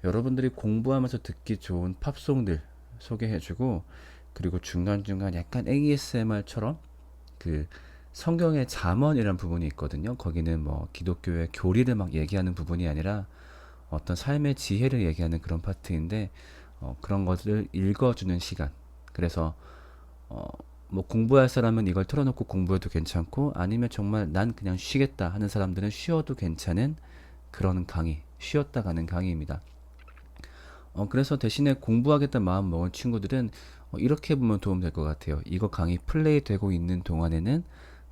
여러분들이 공부하면서 듣기 좋은 팝송들 소개해주고, 그리고 중간중간 약간 ASMR처럼 그 성경의 잠언이라는 부분이 있거든요. 거기는 뭐 기독교의 교리를 막 얘기하는 부분이 아니라 어떤 삶의 지혜를 얘기하는 그런 파트인데, 그런 것을 읽어주는 시간. 그래서 어, 뭐 공부할 사람은 이걸 틀어놓고 공부해도 괜찮고, 아니면 정말 난 그냥 쉬겠다 하는 사람들은 쉬어도 괜찮은 그런 강의, 쉬었다 가는 강의입니다. 그래서 대신에 공부하겠다는 마음 먹은 친구들은 이렇게 보면 도움 될 것 같아요. 이거 강의 플레이 되고 있는 동안에는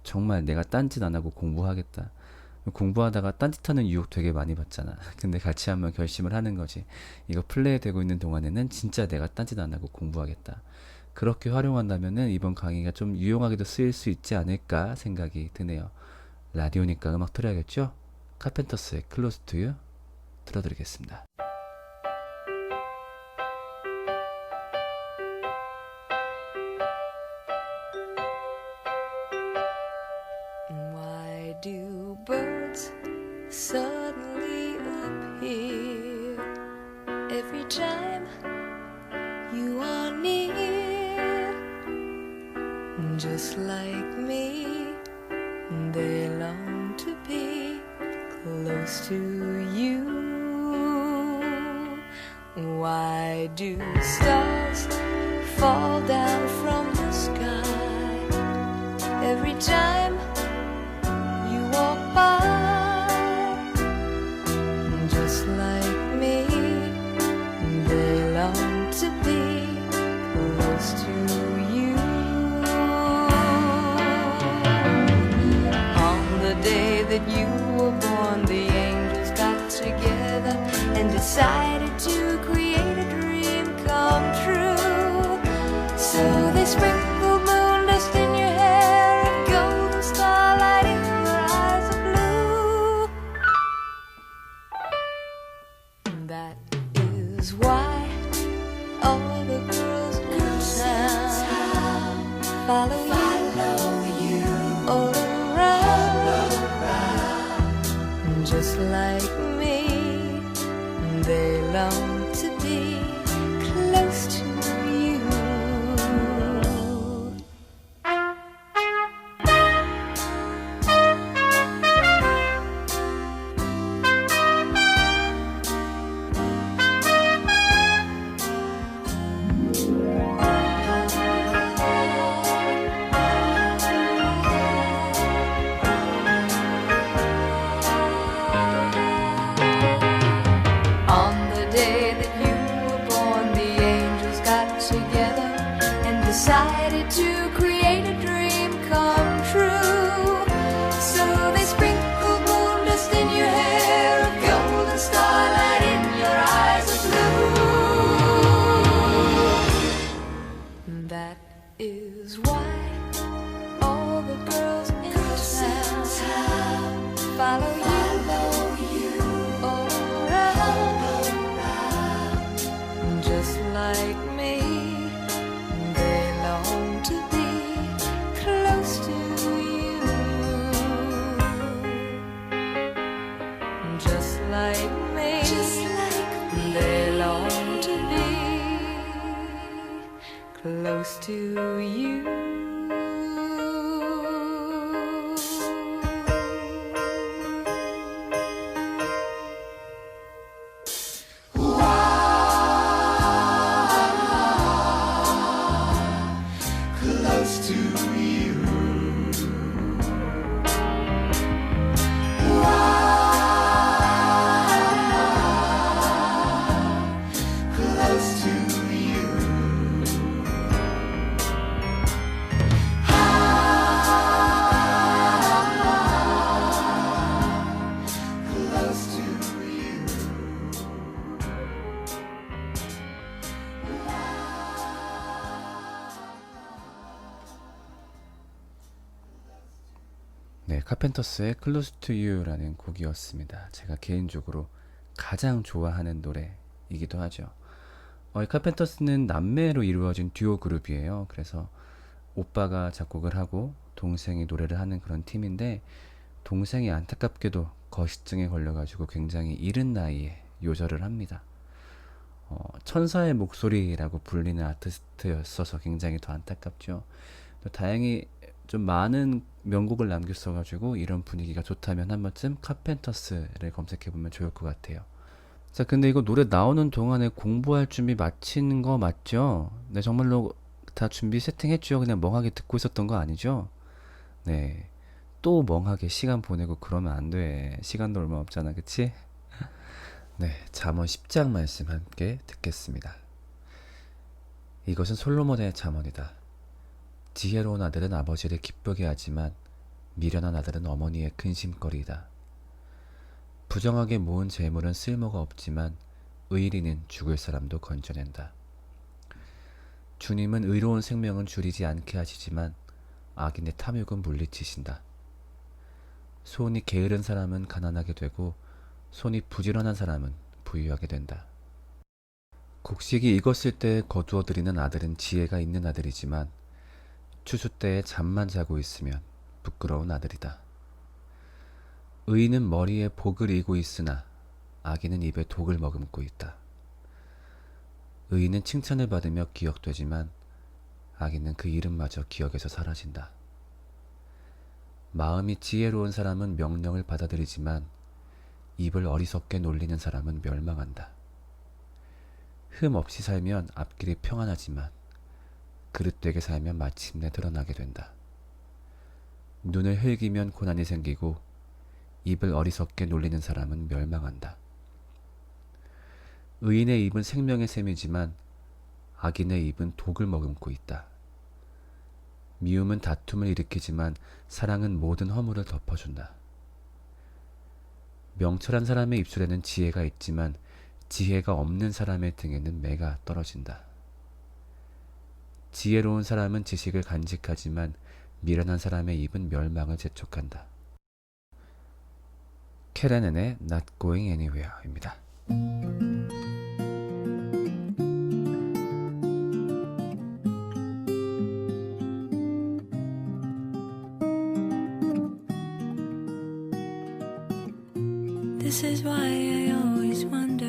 정말 내가 딴짓 안 하고 공부하겠다. 공부하다가 딴짓하는 유혹 되게 많이 받잖아. 근데 같이 한번 결심을 하는 거지. 이거 플레이 되고 있는 동안에는 진짜 내가 딴짓 안 하고 공부하겠다. 그렇게 활용한다면은 이번 강의가 좀 유용하게도 쓰일 수 있지 않을까 생각이 드네요. 라디오니까 음악 틀어야겠죠? 카펜터스의 Close to You 틀어드리겠습니다. Why do birds suddenly appear every time you are near? Just like me, they long to be close to you. Why do stars fall down from the sky every time you walk by? Just like me, they long to be close to you. On the day that you were born, the angels got together and decided to create a dream come true. So they sprinkled moon dust in your hair and golden starlight in your eyes of blue. That is why all the girls in town follow you all around. Just like me, they long to be close to you. On the day that you were born, the angels got together and decided to create a dream come true. So they sprinkled moon dust in your hair, a golden starlight in your eyes of blue. That is why all the girls in town follow you all around. Just like me, they long to be close to you. Just like me, they long to be close to you. Close to you. Close to you. Close to you. 네, 카펜터스의 Close to You라는 곡이었습니다. 제가 개인적으로 가장 좋아하는 노래이기도 하죠. 이 카펜터스는 남매로 이루어진 듀오 그룹이에요. 그래서 오빠가 작곡을 하고 동생이 노래를 하는 그런 팀인데, 동생이 안타깝게도 거식증에 걸려가지고 굉장히 이른 나이에 요절을 합니다. 천사의 목소리라고 불리는 아티스트였어서 굉장히 더 안타깝죠. 또 다행히 좀 많은 명곡을 남겼어가지고 이런 분위기가 좋다면 한 번쯤 카펜터스를 검색해보면 좋을 것 같아요. 자, 근데 이거 노래 나오는 동안에 공부할 준비 마치는 거 맞죠? 네, 정말로 다 준비 세팅했죠? 그냥 멍하게 듣고 있었던 거 아니죠? 네. 또 멍하게 시간 보내고 그러면 안 돼. 시간도 얼마 없잖아, 그치? 네, 잠언 10장 말씀 함께 듣겠습니다. 이것은 솔로몬의 잠언이다. 지혜로운 아들은 아버지를 기쁘게 하지만 미련한 아들은 어머니의 근심거리이다. 부정하게 모은 재물은 쓸모가 없지만 의리는 죽을 사람도 건져낸다. 주님은 의로운 생명은 줄이지 않게 하시지만 악인의 탐욕은 물리치신다. 손이 게으른 사람은 가난하게 되고 손이 부지런한 사람은 부유하게 된다. 곡식이 익었을 때 거두어들이는 아들은 지혜가 있는 아들이지만 추수 때에 잠만 자고 있으면 부끄러운 아들이다. 의인은 머리에 복을 이고 있으나 악인은 입에 독을 머금고 있다. 의인은 칭찬을 받으며 기억되지만 악인은 그 이름마저 기억에서 사라진다. 마음이 지혜로운 사람은 명령을 받아들이지만 입을 어리석게 놀리는 사람은 멸망한다. 흠 없이 살면 앞길이 평안하지만 그릇되게 살면 마침내 드러나게 된다. 눈을 흘기면 고난이 생기고 입을 어리석게 놀리는 사람은 멸망한다. 의인의 입은 생명의 샘이지만 악인의 입은 독을 머금고 있다. 미움은 다툼을 일으키지만 사랑은 모든 허물을 덮어준다. 명철한 사람의 입술에는 지혜가 있지만 지혜가 없는 사람의 등에는 매가 떨어진다. 지혜로운 사람은 지식을 간직하지만 미련한 사람의 입은 멸망을 재촉한다. 캐레넨의 Not Going Anywhere입니다. This is why I always wonder.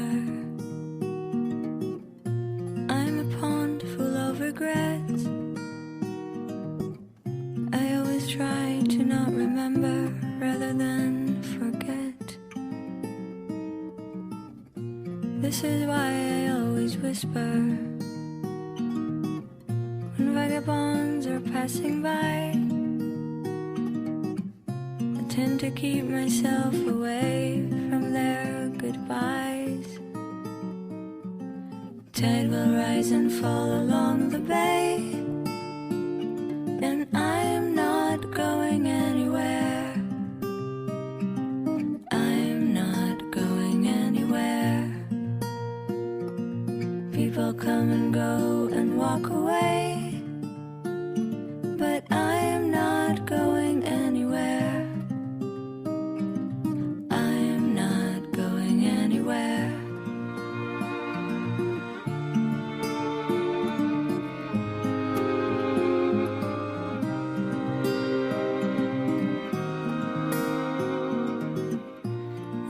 I'm a pond full of regrets. I always try to not remember rather than forget. This is why I always whisper when vagabonds are passing by. I tend to keep myself away from their goodbyes. Tide will rise and fall along the bay, and I'm not going anywhere. I'm not going anywhere. People come and go and walk away, but I am not going anywhere. I am not going anywhere.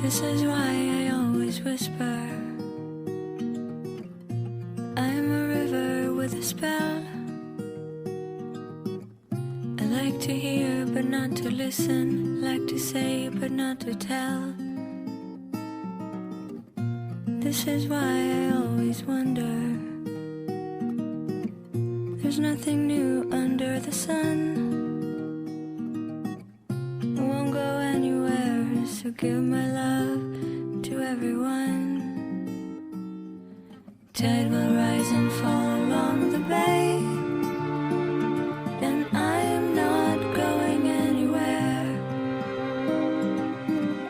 This is why I always whisper. I'm a river with a spell. I like to hear but not to listen, like to say but not to tell. This is why I always wonder. There's nothing new under the sun. I won't go anywhere, so give my love to everyone. Tide will rise and fall along the bay, and I am not going anywhere.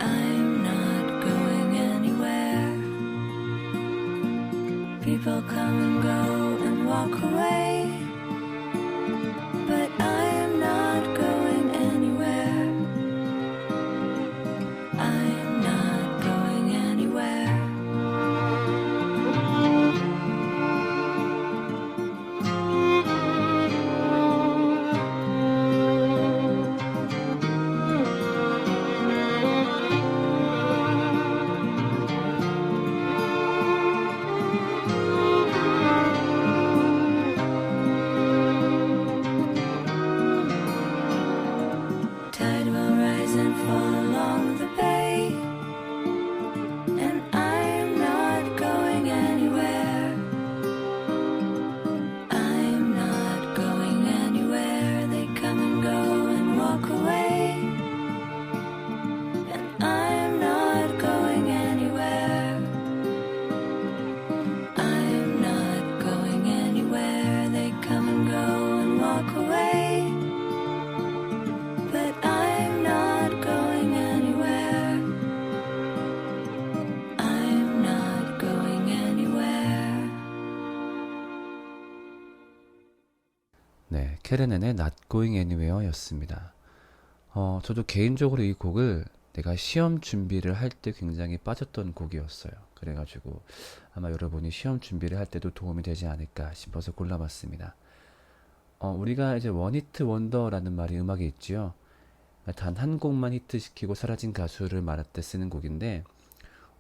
I'm not going anywhere. People come and go and walk away, but I am not going anywhere. I am not going anywhere. 네, 캐렌앤의 Not Going Anywhere 였습니다. 저도 개인적으로 이 곡을 내가 시험 준비를 할 때 굉장히 빠졌던 곡이었어요. 그래가지고 아마 여러분이 시험 준비를 할 때도 도움이 되지 않을까 싶어서 골라봤습니다. 우리가 이제 원히트 원더라는 말이 음악에 있지요. 단 한 곡만 히트시키고 사라진 가수를 말할 때 쓰는 곡인데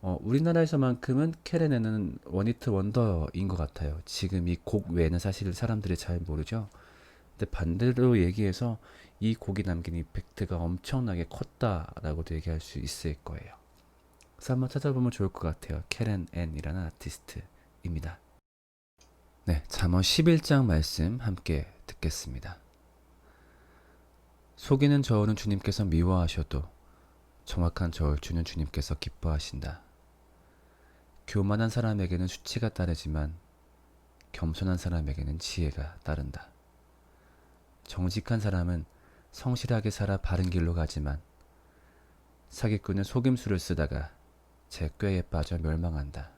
우리나라에서만큼은 캐렌앤은 원히트 원더인 것 같아요. 지금 이 곡 외에는 사실 사람들이 잘 모르죠. 근데 반대로 얘기해서 이 곡이 남긴 이펙트가 엄청나게 컸다라고도 얘기할 수 있을 거예요. 그래서 한번 찾아보면 좋을 것 같아요. 캐렌앤이라는 아티스트입니다. 네, 잠언 11장 말씀 함께 듣겠습니다. 속이는 저울은 주님께서 미워하셔도 정확한 저울추는 주님께서 기뻐하신다. 교만한 사람에게는 수치가 따르지만 겸손한 사람에게는 지혜가 따른다. 정직한 사람은 성실하게 살아 바른 길로 가지만 사기꾼은 속임수를 쓰다가 제 꾀에 빠져 멸망한다.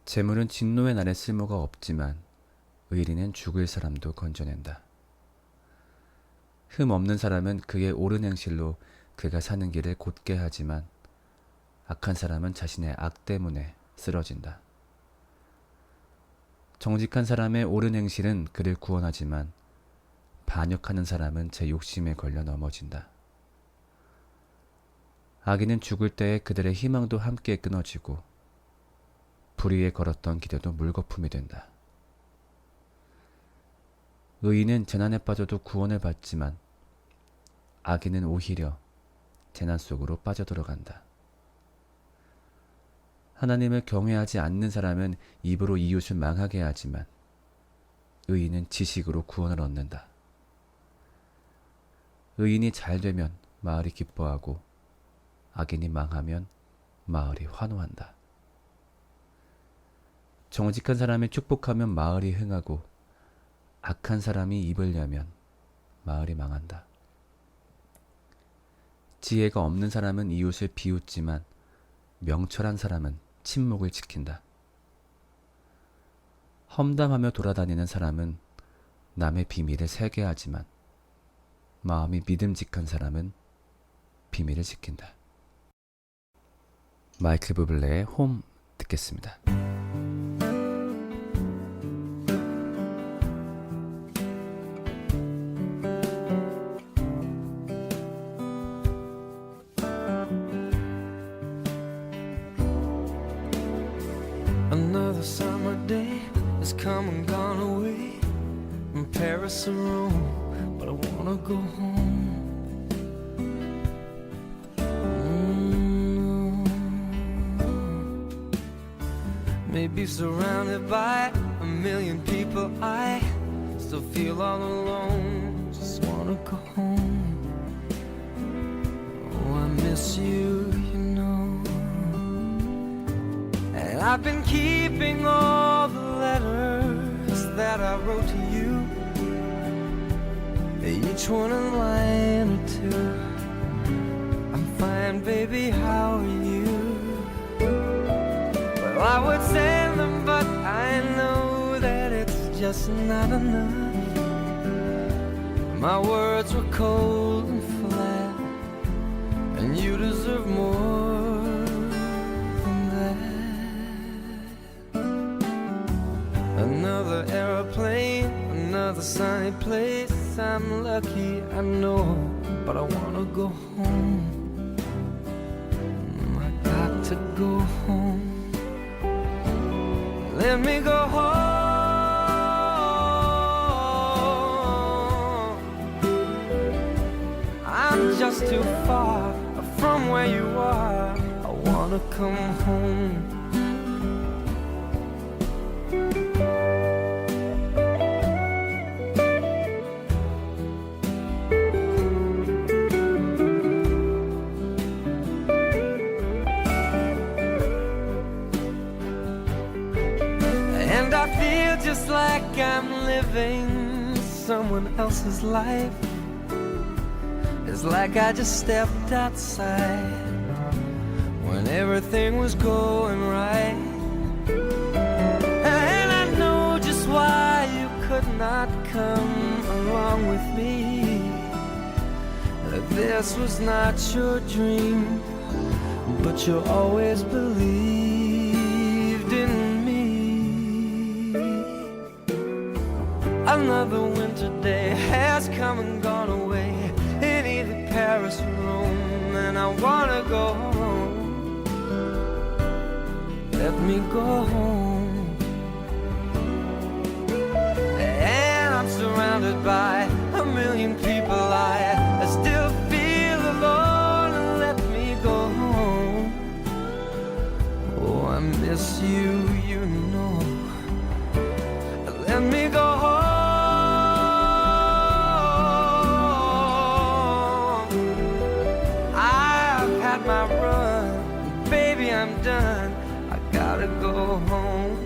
재물은 진노의 날에 쓸모가 없지만 의리는 죽을 사람도 건져낸다. 흠 없는 사람은 그의 옳은 행실로 그가 사는 길을 곧게 하지만 악한 사람은 자신의 악 때문에 쓰러진다. 정직한 사람의 옳은 행실은 그를 구원하지만 반역하는 사람은 제 욕심에 걸려 넘어진다. 악인은 죽을 때에 그들의 희망도 함께 끊어지고 불의에 걸었던 기대도 물거품이 된다. 의인은 재난에 빠져도 구원을 받지만 악인은 오히려 재난 속으로 빠져들어간다. 하나님을 경외하지 않는 사람은 입으로 이웃을 망하게 하지만 의인은 지식으로 구원을 얻는다. 의인이 잘 되면 마을이 기뻐하고 악인이 망하면 마을이 환호한다. 정직한 사람이 축복하면 마을이 흥하고 악한 사람이 입을 여면 마을이 망한다. 지혜가 없는 사람은 이웃을 비웃지만 명철한 사람은 침묵을 지킨다. 험담하며 돌아다니는 사람은 남의 비밀을 새게 하지만 마음이 믿음직한 사람은 비밀을 지킨다. 마이클 부블레의 홈 듣겠습니다. Another summer day has come and gone away from Paris or Rome, but I wanna go home. Maybe surrounded by a million people, I still feel all alone. Just wanna go home. Oh, I miss you, you know. And I've been keeping all the letters that I wrote to you, each one a line or two. I'm fine, baby, how are you? Well, I would send them, but I know that it's just not enough. My words were cold and flat, and you deserve more than that. Another airplane, another sunny place. I'm lucky, I know, but I wanna go home. I got to go home. Let me go home. I'm just too far from where you are. I wanna come home. And I feel just like I'm living someone else's life. It's like I just stepped outside when everything was going right. And I know just why you could not come along with me. This was not your dream, but you always believed in me. Another winter day has come and gone away in either Paris or Rome, and I wanna go home. Let me go home. And I'm surrounded by a million people. I still feel alone. Let me go home. Oh, I miss you, you know. Let me go home. I've had my run, baby, I'm done. I gotta go home.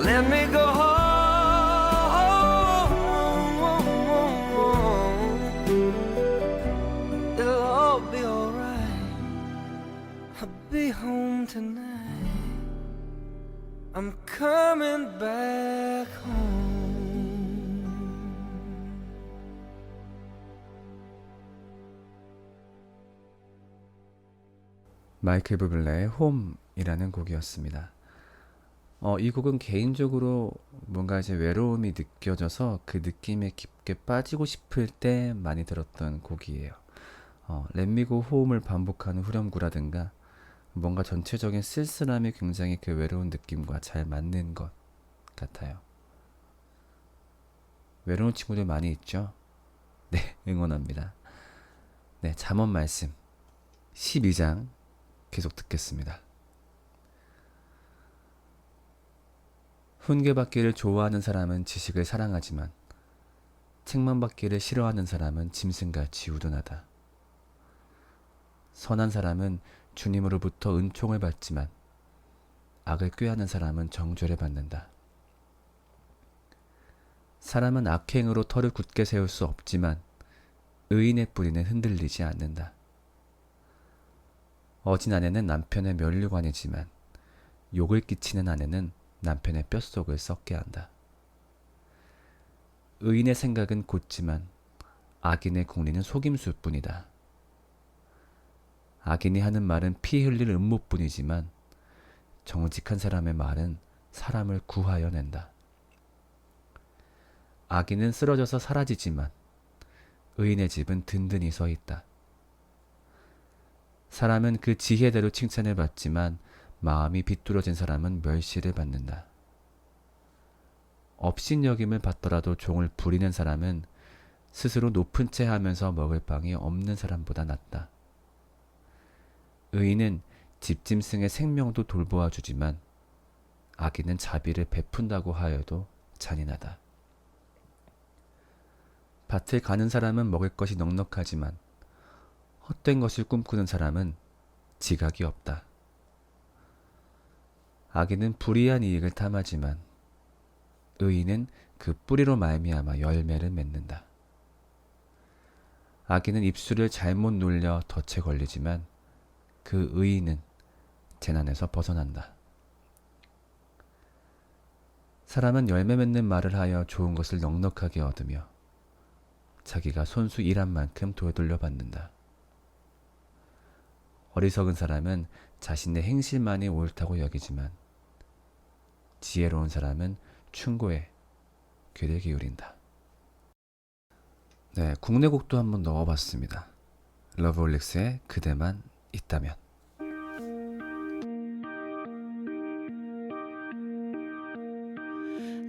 Let me go home. It'll all be alright. I'll be home tonight. I'm coming back home. 마이클 부블레의 홈이라는 곡이었습니다. 이 곡은 개인적으로 뭔가 이제 외로움이 느껴져서 그 느낌에 깊게 빠지고 싶을 때 많이 들었던 곡이에요. Let Me Go Home을 반복하는 후렴구라든가 뭔가 전체적인 쓸쓸함이 굉장히 그 외로운 느낌과 잘 맞는 것 같아요. 외로운 친구들 많이 있죠? 네, 응원합니다. 네, 잠언 말씀 12장 계속 듣겠습니다. 훈계받기를 좋아하는 사람은 지식을 사랑하지만 책망받기를 싫어하는 사람은 짐승같이 우둔하다. 선한 사람은 주님으로부터 은총을 받지만 악을 꾀하는 사람은 정죄를 받는다. 사람은 악행으로 터를 굳게 세울 수 없지만 의인의 뿌리는 흔들리지 않는다. 어진 아내는 남편의 면류관이지만 욕을 끼치는 아내는 남편의 뼛속을 썩게 한다. 의인의 생각은 곧지만 악인의 궁리는 속임수일 뿐이다. 악인이 하는 말은 피 흘릴 음모뿐이지만 정직한 사람의 말은 사람을 구하여 낸다. 악인은 쓰러져서 사라지지만 의인의 집은 든든히 서 있다. 사람은 그 지혜대로 칭찬을 받지만 마음이 비뚤어진 사람은 멸시를 받는다. 업신여김을 받더라도 종을 부리는 사람은 스스로 높은 채 하면서 먹을 빵이 없는 사람보다 낫다. 의인은 집짐승의 생명도 돌보아 주지만 악인은 자비를 베푼다고 하여도 잔인하다. 밭을 가는 사람은 먹을 것이 넉넉하지만 헛된 것을 꿈꾸는 사람은 지각이 없다. 악인은 불의한 이익을 탐하지만 의인은 그 뿌리로 말미암아 열매를 맺는다. 악인은 입술을 잘못 놀려 덫에 걸리지만 그 의인은 재난에서 벗어난다. 사람은 열매 맺는 말을 하여 좋은 것을 넉넉하게 얻으며 자기가 손수 일한 만큼 되돌려 받는다. 어리석은 사람은 자신의 행실만이 옳다고 여기지만 지혜로운 사람은 충고에 귀를 기울인다. 네, 국내 곡도 한번 넣어봤습니다. 러브홀릭스의 그대만 있다면.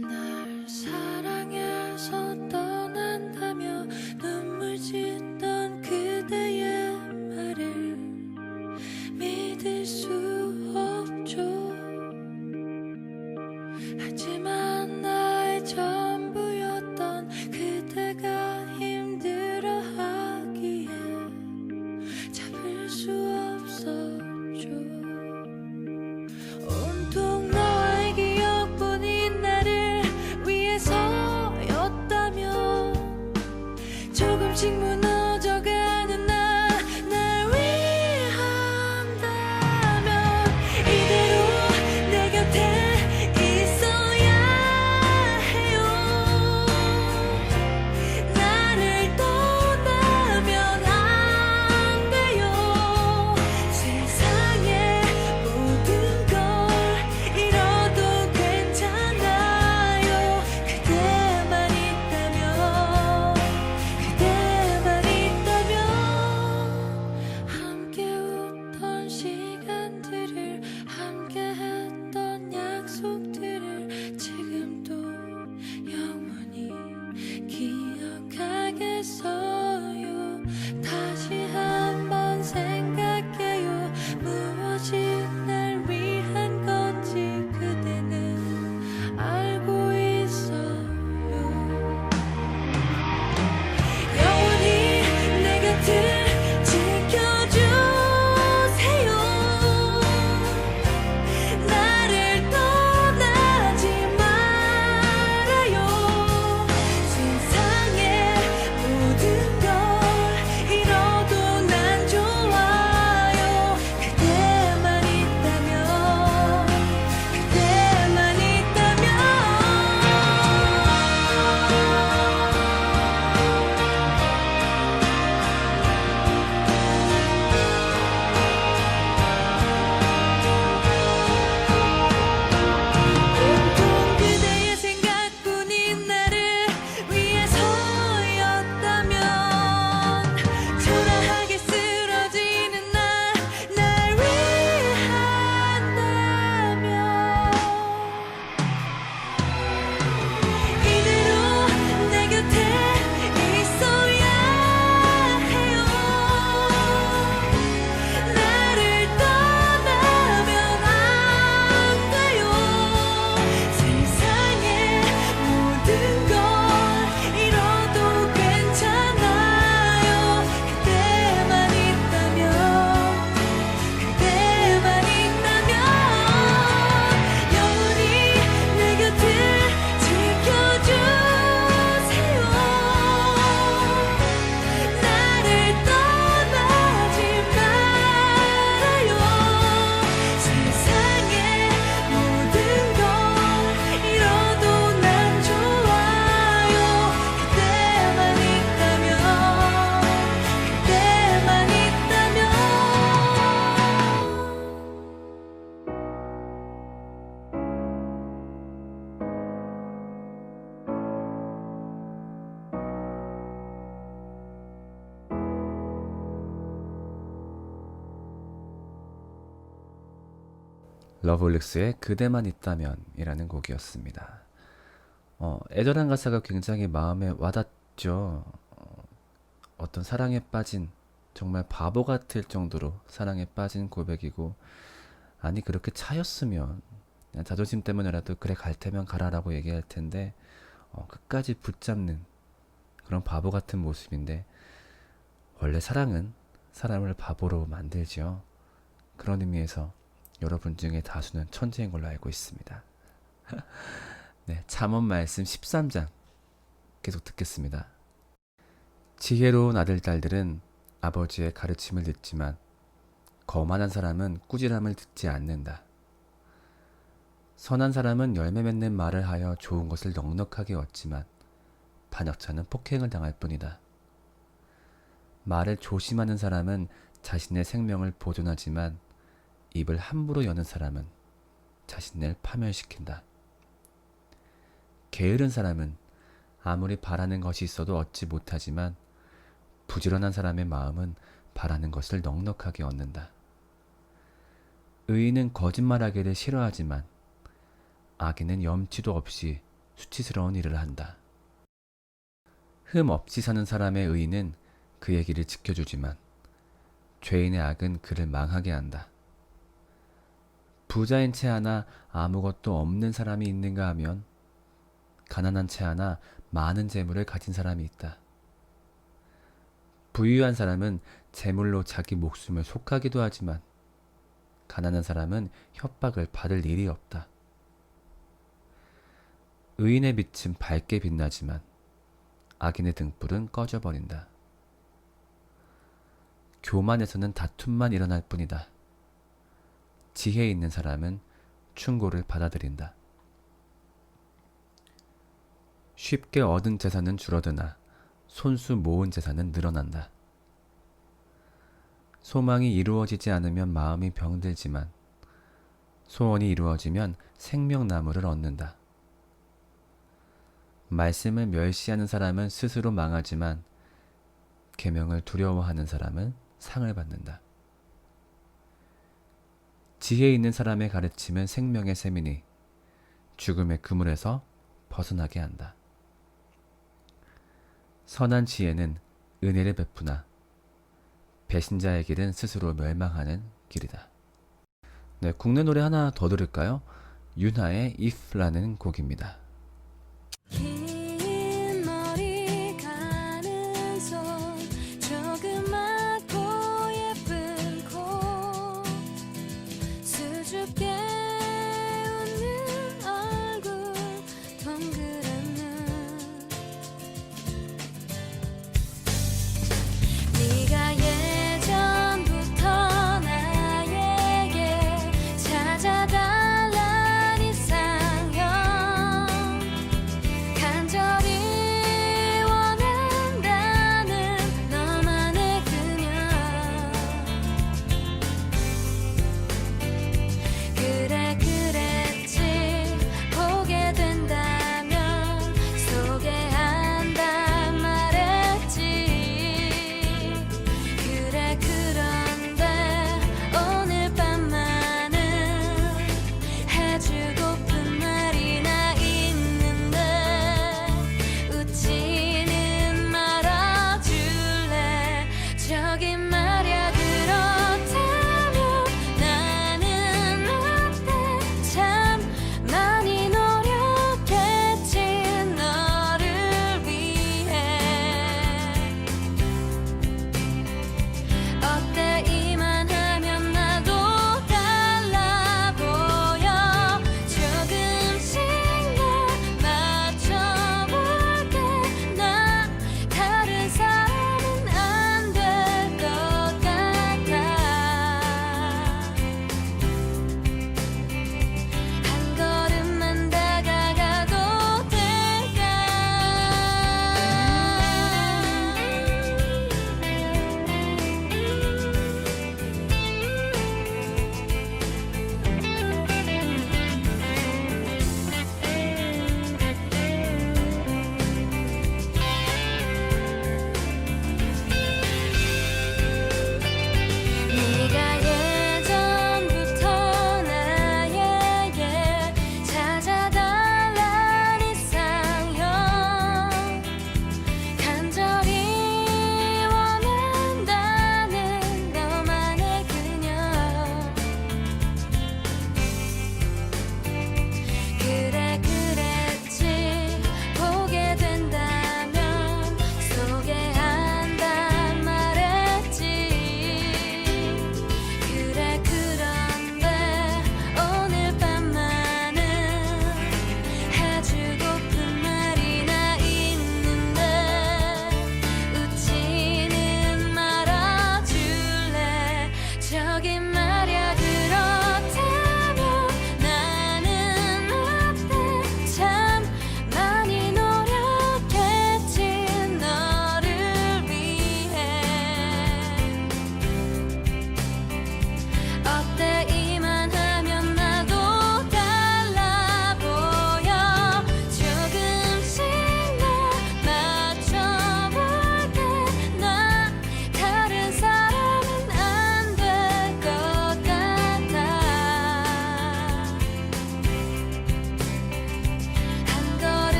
날 사랑해서 떠난다며 눈물 짓던 그대의 말을 믿을 수 없죠. 하지만 나의 전부였던 그대가 힘들어하기에 잡을 수 없었죠. 온통 너의 기억뿐인 나를 위해서였다면 조금씩 무너져가는 날 위한다면 이대로 내 곁에 있어야 해요. 러블릭스의 그대만 있다면 이라는 곡이었습니다. 애절한 가사가 굉장히 마음에 와닿죠. 어떤 사랑에 빠진, 정말 바보 같을 정도로 사랑에 빠진 고백이고, 아니 그렇게 차였으면 그냥 자존심 때문에라도 그래 갈 테면 가라라고 얘기할 텐데 끝까지 붙잡는 그런 바보 같은 모습인데, 원래 사랑은 사람을 바보로 만들죠. 그런 의미에서 여러분 중에 다수는 천재인 걸로 알고 있습니다. 네, 잠언 말씀 13장 계속 듣겠습니다. 지혜로운 아들 딸들은 아버지의 가르침을 듣지만 거만한 사람은 꾸지람을 듣지 않는다. 선한 사람은 열매 맺는 말을 하여 좋은 것을 넉넉하게 얻지만 반역자는 폭행을 당할 뿐이다. 말을 조심하는 사람은 자신의 생명을 보존하지만 입을 함부로 여는 사람은 자신을 파멸시킨다. 게으른 사람은 아무리 바라는 것이 있어도 얻지 못하지만 부지런한 사람의 마음은 바라는 것을 넉넉하게 얻는다. 의인은 거짓말하기를 싫어하지만 악인은 염치도 없이 수치스러운 일을 한다. 흠 없이 사는 사람의 의인은 그의 길을 지켜주지만 죄인의 악은 그를 망하게 한다. 부자인 채 하나 아무것도 없는 사람이 있는가 하면 가난한 채 하나 많은 재물을 가진 사람이 있다. 부유한 사람은 재물로 자기 목숨을 속하기도 하지만 가난한 사람은 협박을 받을 일이 없다. 의인의 빛은 밝게 빛나지만 악인의 등불은 꺼져버린다. 교만에서는 다툼만 일어날 뿐이다. 지혜 있는 사람은 충고를 받아들인다. 쉽게 얻은 재산은 줄어드나 손수 모은 재산은 늘어난다. 소망이 이루어지지 않으면 마음이 병들지만 소원이 이루어지면 생명나무를 얻는다. 말씀을 멸시하는 사람은 스스로 망하지만 계명을 두려워하는 사람은 상을 받는다. 지혜 있는 사람의 가르침은 생명의 샘이니 죽음의 그물에서 벗어나게 한다. 선한 지혜는 은혜를 베푸나 배신자의 길은 스스로 멸망하는 길이다. 네, 국내 노래 하나 더 들을까요? 윤하의 If라는 곡입니다. 긴 머리 가는 손 조그맣고 예쁜 코 수줍게 웃는 얼굴 동그란 눈 네가 예전부터 나에게 찾아달란 이상형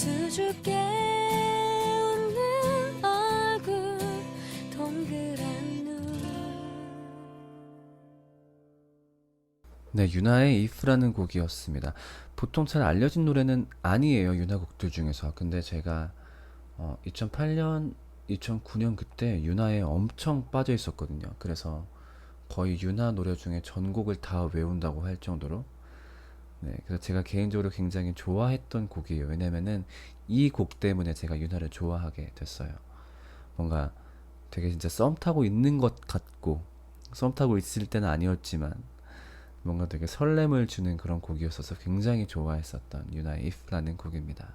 수줍게 웃는 얼굴 동그란 눈. 네, 유나의 If라는 곡이었습니다. 보통 잘 알려진 노래는 아니에요, 유나 곡들 중에서. 근데 제가 2008년, 2009년 그때 유나에 엄청 빠져 있었거든요. 그래서 거의 유나 노래 중에 전곡을 다 외운다고 할 정도로. 네, 그래서 제가 개인적으로 굉장히 좋아했던 곡이에요. 왜냐면은 이 곡 때문에 제가 유나를 좋아하게 됐어요. 뭔가 되게 진짜 썸 타고 있는 것 같고, 썸 타고 있을 때는 아니었지만, 뭔가 되게 설렘을 주는 그런 곡이었어서 굉장히 좋아했었던 유나의 If라는 곡입니다.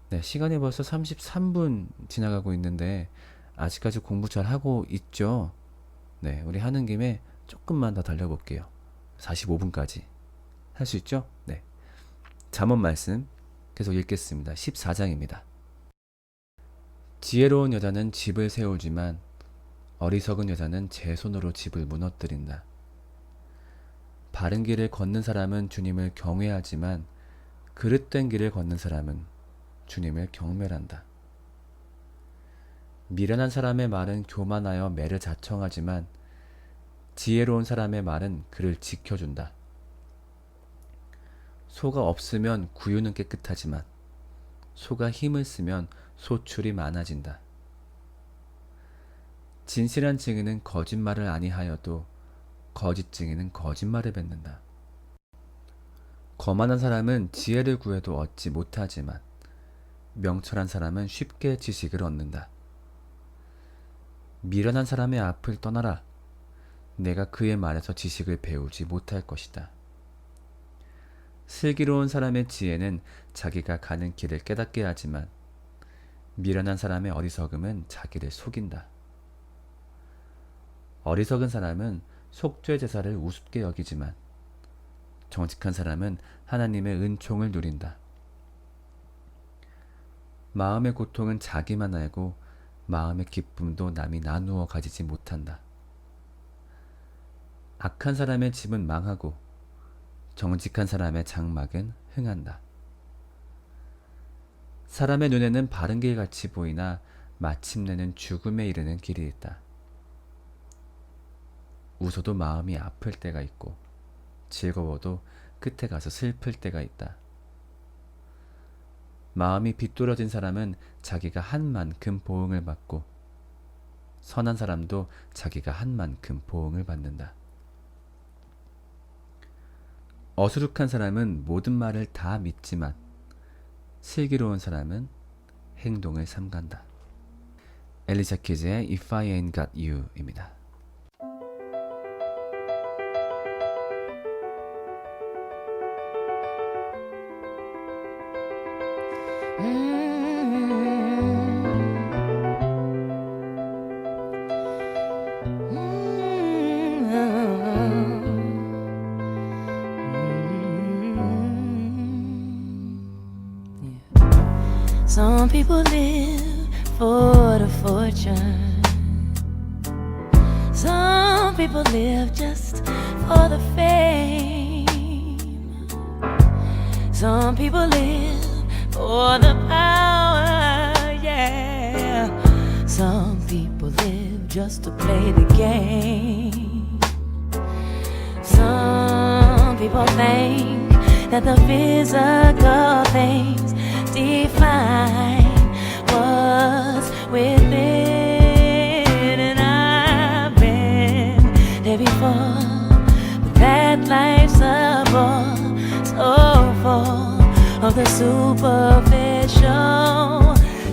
네, 시간이 벌써 33분 지나가고 있는데 아직까지 공부 잘 하고 있죠? 네, 우리 하는 김에 조금만 더 달려볼게요. 45분까지. 할 수 있죠? 네. 잠언 말씀 계속 읽겠습니다. 14장입니다. 지혜로운 여자는 집을 세우지만 어리석은 여자는 제 손으로 집을 무너뜨린다. 바른 길을 걷는 사람은 주님을 경외하지만 그릇된 길을 걷는 사람은 주님을 경멸한다. 미련한 사람의 말은 교만하여 매를 자청하지만 지혜로운 사람의 말은 그를 지켜준다. 소가 없으면 구유는 깨끗하지만 소가 힘을 쓰면 소출이 많아진다. 진실한 증인은 거짓말을 아니하여도 거짓 증인은 거짓말을 뱉는다. 거만한 사람은 지혜를 구해도 얻지 못하지만 명철한 사람은 쉽게 지식을 얻는다. 미련한 사람의 앞을 떠나라. 내가 그의 말에서 지식을 배우지 못할 것이다. 슬기로운 사람의 지혜는 자기가 가는 길을 깨닫게 하지만 미련한 사람의 어리석음은 자기를 속인다. 어리석은 사람은 속죄 제사를 우습게 여기지만 정직한 사람은 하나님의 은총을 누린다. 마음의 고통은 자기만 알고 마음의 기쁨도 남이 나누어 가지지 못한다. 악한 사람의 집은 망하고 정직한 사람의 장막은 흥한다. 사람의 눈에는 바른 길 같이 보이나 마침내는 죽음에 이르는 길이 있다. 웃어도 마음이 아플 때가 있고 즐거워도 끝에 가서 슬플 때가 있다. 마음이 비뚤어진 사람은 자기가 한 만큼 보응을 받고 선한 사람도 자기가 한 만큼 보응을 받는다. 어수룩한 사람은 모든 말을 다 믿지만 슬기로운 사람은 행동을 삼간다. 엘리샤 키즈의 If I Ain't Got You입니다. Some people live for the fortune. Some people live just for the fame. Some people live for the power, yeah. Some people live just to play the game. Some people think that the physical things define what's within, and I've been there before, but that life's a bore so full of the superficial.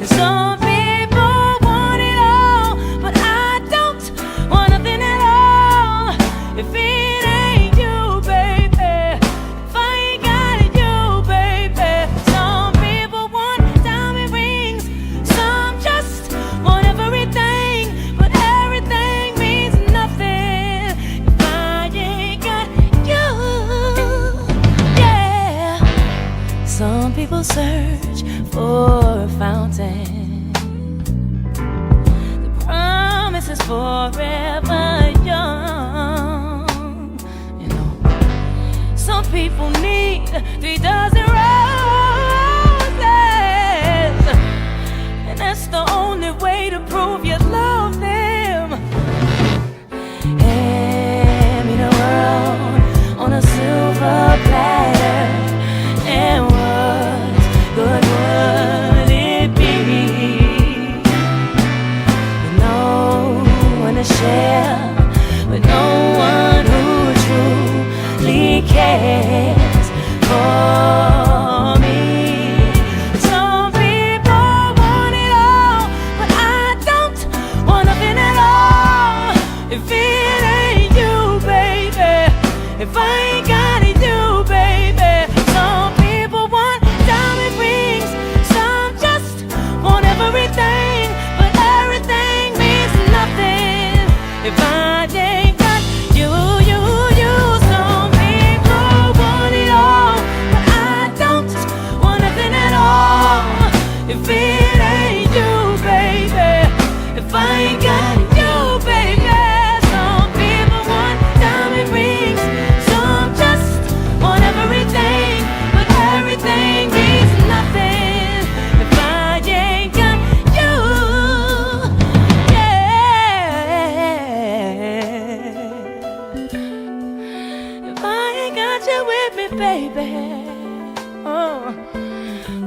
Some people want it all, but I don't want nothing at all. If it ain't you, baby, if I ain't got it, you, baby. Some people want diamond rings, some just want everything, but everything means nothing if I ain't got you. Yeah. Some people search for a fountain. The promise is forever young. You know, some people need 3 dozen roses.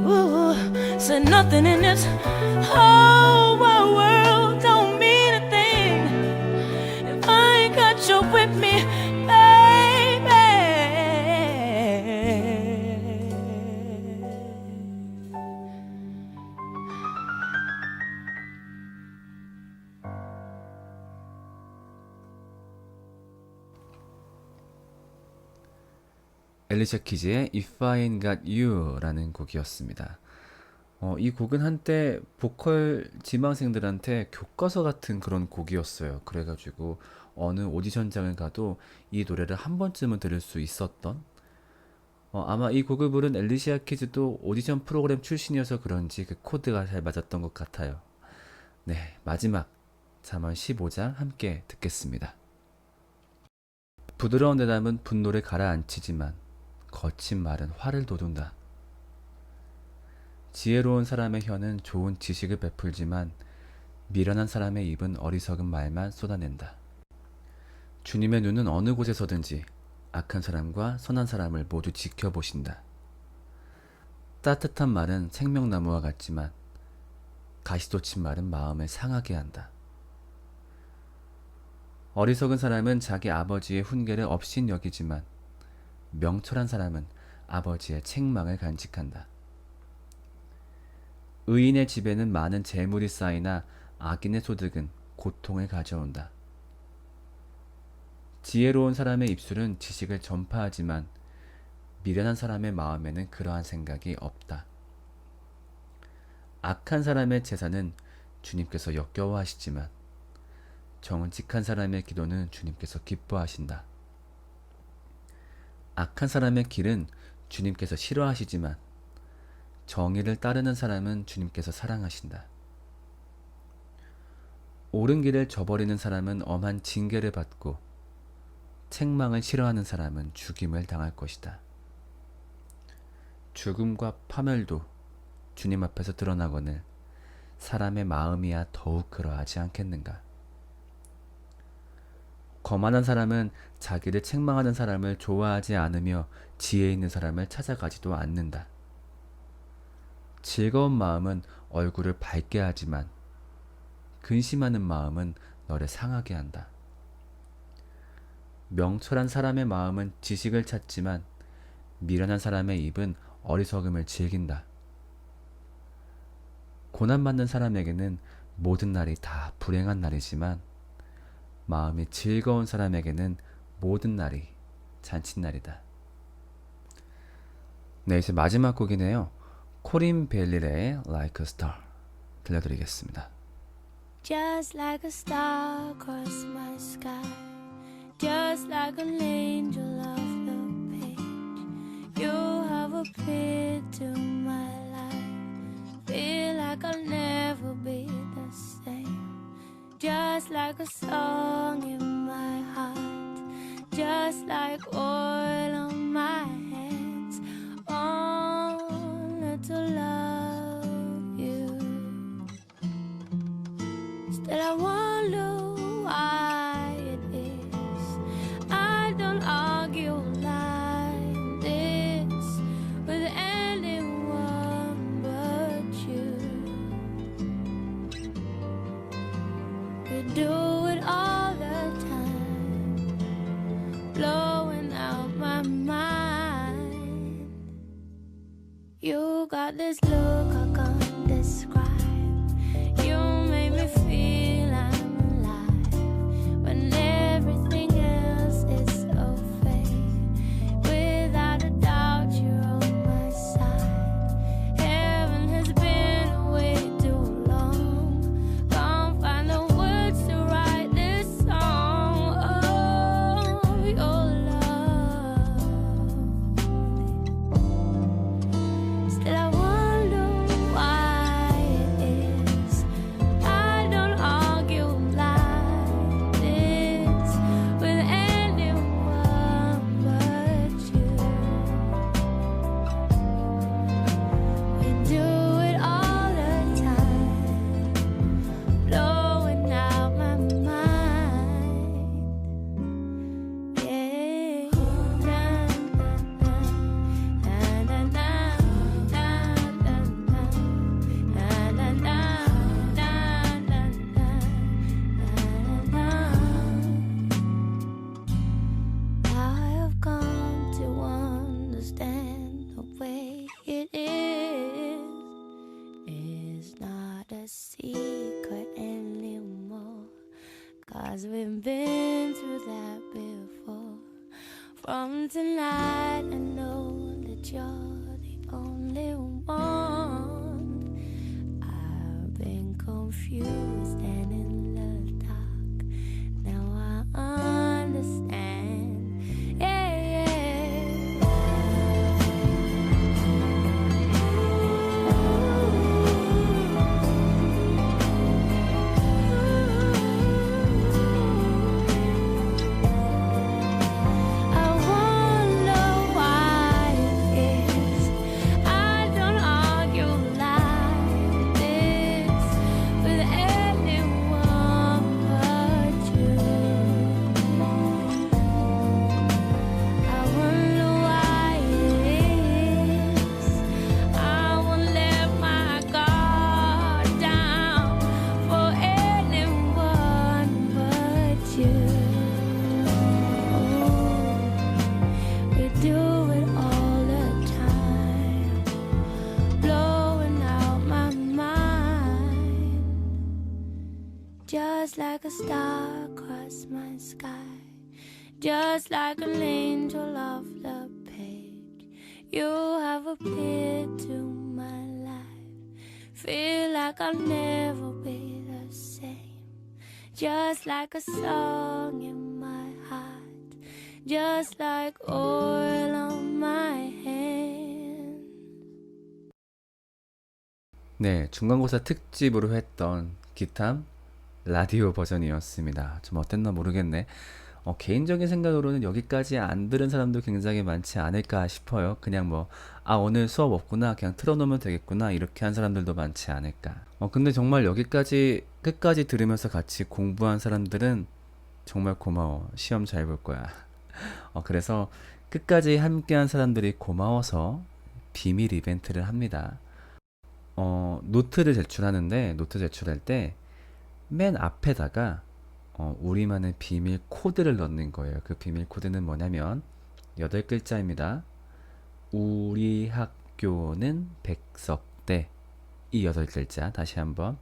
Ooh, said nothing in this whole wide world don't mean a thing if I ain't got you with me, baby. 엘리샤 키즈의 If I Ain't Got You라는 곡이었습니다. 이 곡은 한때 보컬 지망생들한테 교과서 같은 그런 곡이었어요. 그래가지고 어느 오디션장을 가도 이 노래를 한 번쯤은 들을 수 있었던, 아마 이 곡을 부른 엘리시아 키즈도 오디션 프로그램 출신이어서 그런지 그 코드가 잘 맞았던 것 같아요. 네, 마지막 잠언 15장 함께 듣겠습니다. 부드러운 대담은 분노를 가라앉히지만 거친 말은 화를 돋운다. 지혜로운 사람의 혀는 좋은 지식을 베풀지만 미련한 사람의 입은 어리석은 말만 쏟아낸다. 주님의 눈은 어느 곳에서든지 악한 사람과 선한 사람을 모두 지켜보신다. 따뜻한 말은 생명나무와 같지만 가시돋친 말은 마음을 상하게 한다. 어리석은 사람은 자기 아버지의 훈계를 업신여기지만 명철한 사람은 아버지의 책망을 간직한다. 의인의 집에는 많은 재물이 쌓이나 악인의 소득은 고통을 가져온다. 지혜로운 사람의 입술은 지식을 전파하지만 미련한 사람의 마음에는 그러한 생각이 없다. 악한 사람의 제사는 주님께서 역겨워하시지만 정직한 사람의 기도는 주님께서 기뻐하신다. 악한 사람의 길은 주님께서 싫어하시지만 정의를 따르는 사람은 주님께서 사랑하신다. 옳은 길을 저버리는 사람은 엄한 징계를 받고 책망을 싫어하는 사람은 죽임을 당할 것이다. 죽음과 파멸도 주님 앞에서 드러나거늘 사람의 마음이야 더욱 그러하지 않겠는가. 거만한 사람은 자기를 책망하는 사람을 좋아하지 않으며 지혜 있는 사람을 찾아가지도 않는다. 즐거운 마음은 얼굴을 밝게 하지만 근심하는 마음은 너를 상하게 한다. 명철한 사람의 마음은 지식을 찾지만 미련한 사람의 입은 어리석음을 즐긴다. 고난받는 사람에게는 모든 날이 다 불행한 날이지만 마음이 즐거운 사람에게는 모든 날이 잔칫날이다. 네, 이제 마지막 곡이네요. 코린 벨릴의 Like a Star 들려드리겠습니다. Just like a star across my sky, just like an angel off the page, you have appeared to my life. Feel like I'll never be the same. Just like a song in my heart, just like oil on my hands, only to love you. Still I wonder why it is I don't argue like this with anyone but you. We do it all the time, blowing out my mind. You got this look I can't describe. You make me feel I'm alive when everything else is so fake. Without a doubt, you're on my side. Heaven has been away too long. Can't find the words to write this song of your love. Still I wonder 'cause we've been through that before. From tonight, I know that you're the only one. I've been confused and in the dark. Now I understand. Yeah, I wonder why it is I don't argue like this with anyone but you. I wonder why it is I won't let my guard down for anyone but you. We do it all the time, blowing out my mind. Just like a star across my sky, just like an angel off the page, you have appeared to my life. Feel like I'll never be the same. Just like a song in my heart, just like oil on my hand. 네, 중간고사 특집으로 했던 기탐 라디오 버전이었습니다. 좀 어땠나 모르겠네. 개인적인 생각으로는 여기까지 안 들은 사람도 굉장히 많지 않을까 싶어요. 그냥 뭐, 아, 오늘 수업 없구나. 그냥 틀어놓으면 되겠구나. 이렇게 한 사람들도 많지 않을까. 근데 정말 여기까지, 끝까지 들으면서 같이 공부한 사람들은 정말 고마워. 시험 잘 볼 거야. 그래서 끝까지 함께한 사람들이 고마워서 비밀 이벤트를 합니다. 노트를 제출하는데, 노트 제출할 때 맨 앞에다가 우리만의 비밀 코드를 넣는 거예요. 그 비밀 코드는 뭐냐면 8글자입니다. 우리 학교는 백석대. 이 8글자 다시 한번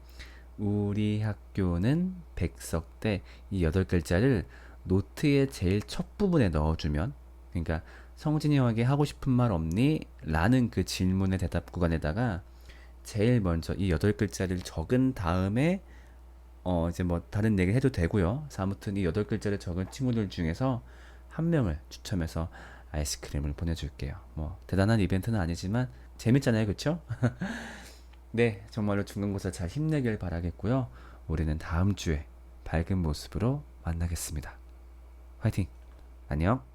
우리 학교는 백석대. 이 8글자를 노트의 제일 첫 부분에 넣어주면, 그러니까 성진이 형에게 하고 싶은 말 없니? 라는 그 질문의 대답 구간에다가 제일 먼저 이 8글자를 적은 다음에 이제 뭐 다른 얘기 해도 되고요. 아무튼 이 8글자를 적은 친구들 중에서 한 명을 추첨해서 아이스크림을 보내줄게요. 뭐 대단한 이벤트는 아니지만 재밌잖아요, 그쵸? 네, 정말로 중간고사 잘 힘내길 바라겠고요. 우리는 다음 주에 밝은 모습으로 만나겠습니다. 화이팅! 안녕!